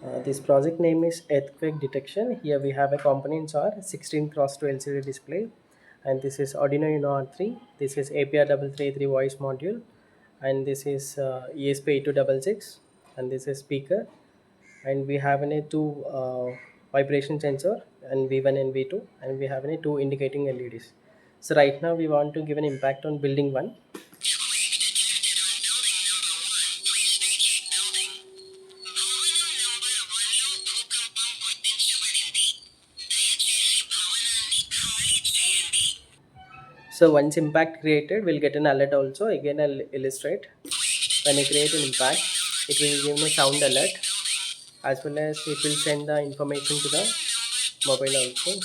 This project name is earthquake detection. Here we have a components are 16 cross 2 LCD display, and this is Arduino Uno R3. This is APR 333 voice module, and this is ESP8266, and this is speaker, and we have a two vibration sensor and V1 and V2, and we have a two indicating LEDs. So right now we want to give an impact on building one. So once impact created, we'll get an alert also. Again, I'll illustrate. When I create an impact, it will give me sound alert, as well as it will send the information to the mobile also.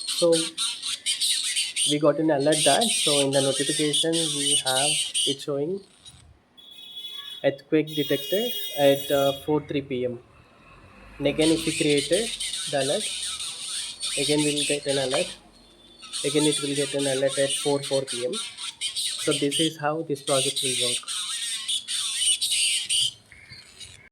So we got an alert that, so in the notification we have it showing earthquake detected at 4:03 p.m. And again, if we created the alert, again we'll get an alert. Again, it will get an alert at 4:04 p.m. So this is how this project will work.